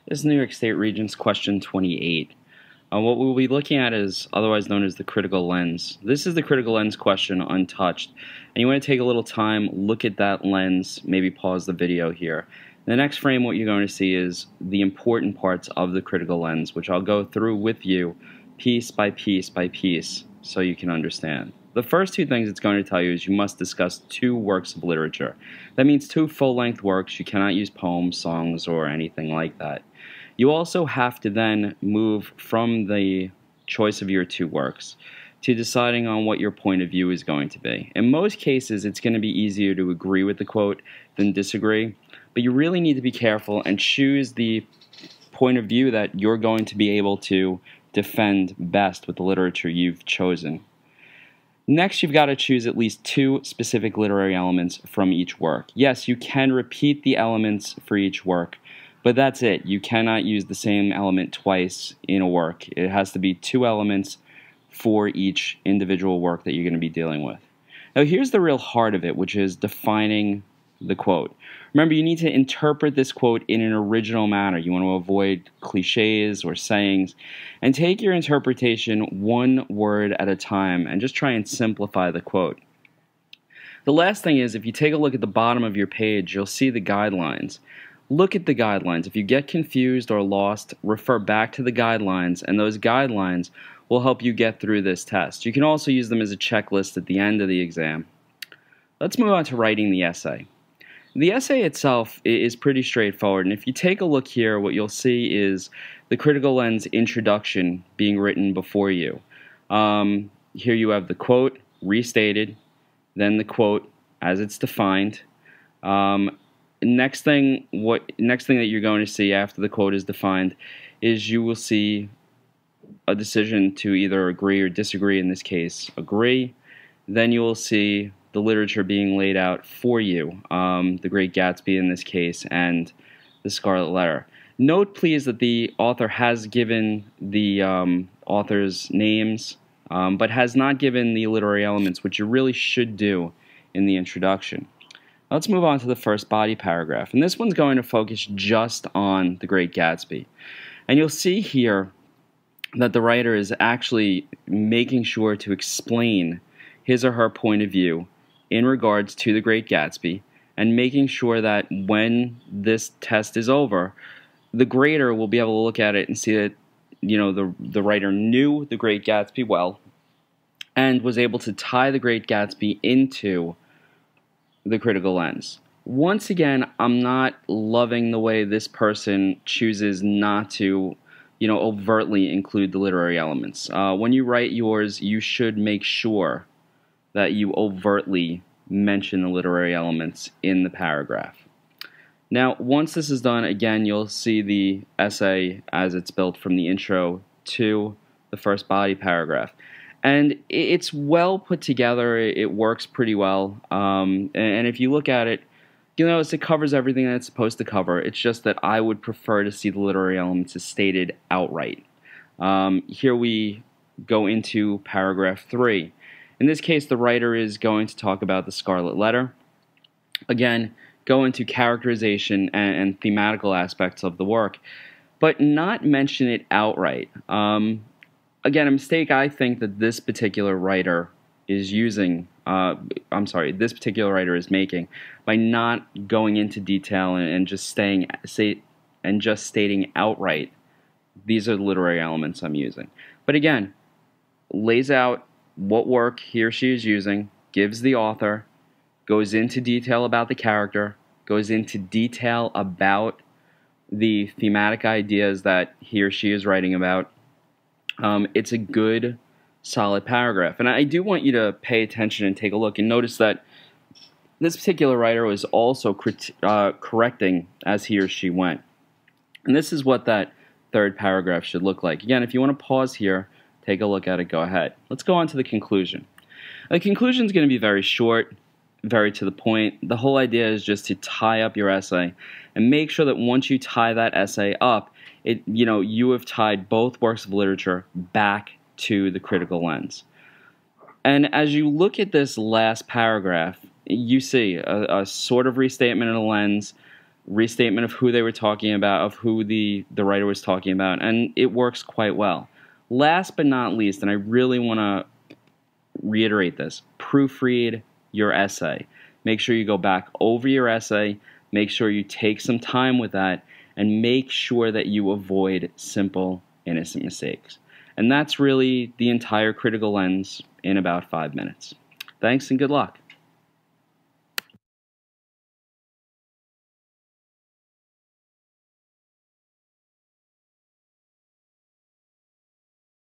This is New York State Regents question 28. What we'll be looking at is otherwise known as the critical lens. This is the critical lens question untouched. And you want to take a little time, look at that lens, maybe pause the video here. In the next frame, what you're going to see is the important parts of the critical lens, which I'll go through with you piece by piece by piece so you can understand. The first two things it's going to tell you is you must discuss two works of literature. That means two full-length works. You cannot use poems, songs, or anything like that. You also have to then move from the choice of your two works to deciding on what your point of view is going to be. In most cases, it's going to be easier to agree with the quote than disagree, but you really need to be careful and choose the point of view that you're going to be able to defend best with the literature you've chosen. Next, you've got to choose at least two specific literary elements from each work. Yes, you can repeat the elements for each work, but that's it. You cannot use the same element twice in a work. It has to be two elements for each individual work that you're going to be dealing with. Now, here's the real heart of it, which is defining the quote. Remember, you need to interpret this quote in an original manner. You want to avoid cliches or sayings, and take your interpretation one word at a time and just try and simplify the quote. The last thing is, if you take a look at the bottom of your page, you'll see the guidelines. Look at the guidelines. If you get confused or lost, refer back to the guidelines, and those guidelines will help you get through this test. You can also use them as a checklist at the end of the exam. Let's move on to writing the essay. The essay itself is pretty straightforward, and if you take a look here, what you'll see is the critical lens introduction being written before you. Here you have the quote restated, then the quote as it's defined. Next thing that you're going to see after the quote is defined is you will see a decision to either agree or disagree. In this case, agree. Then you will see the literature being laid out for you, The Great Gatsby in this case, and The Scarlet Letter. Note, please, that the author has given the author's names, but has not given the literary elements, which you really should do in the introduction. Let's move on to the first body paragraph, and this one's going to focus just on The Great Gatsby. And you'll see here that the writer is actually making sure to explain his or her point of view in regards to The Great Gatsby, and making sure that when this test is over, the grader will be able to look at it and see that, you know, the writer knew The Great Gatsby well and was able to tie The Great Gatsby into the critical lens. Once again, I'm not loving the way this person chooses not to, overtly include the literary elements. When you write yours, you should make sure that you overtly mention the literary elements in the paragraph. Now, once this is done, again, you'll see the essay as it's built from the intro to the first body paragraph. And it's well put together. It works pretty well. And if you look at it, you'll notice it covers everything that it's supposed to cover. It's just that I would prefer to see the literary elements as stated outright. Here we go into paragraph 3. In this case, the writer is going to talk about the Scarlet Letter. Again, go into characterization and thematical aspects of the work, but not mention it outright. Again, a mistake I think that this particular writer is using, this particular writer is making by not going into detail and just stating outright, these are the literary elements I'm using. But again, lays out what work he or she is using, gives the author, goes into detail about the character, goes into detail about the thematic ideas that he or she is writing about. It's a good, solid paragraph. And I do want you to pay attention and take a look and notice that this particular writer was also correcting as he or she went. And this is what that third paragraph should look like. Again, if you want to pause here, take a look at it, go ahead. Let's go on to the conclusion. The conclusion is going to be very short, very to the point. The whole idea is just to tie up your essay and make sure that once you tie that essay up, you have tied both works of literature back to the critical lens. And as you look at this last paragraph, you see a sort of restatement of the lens, restatement of who they were talking about, of who the writer was talking about, and it works quite well. Last but not least, and I really want to reiterate this, proofread your essay. Make sure you go back over your essay, make sure you take some time with that, and make sure that you avoid simple, innocent mistakes. And that's really the entire critical lens in about 5 minutes. Thanks and good luck.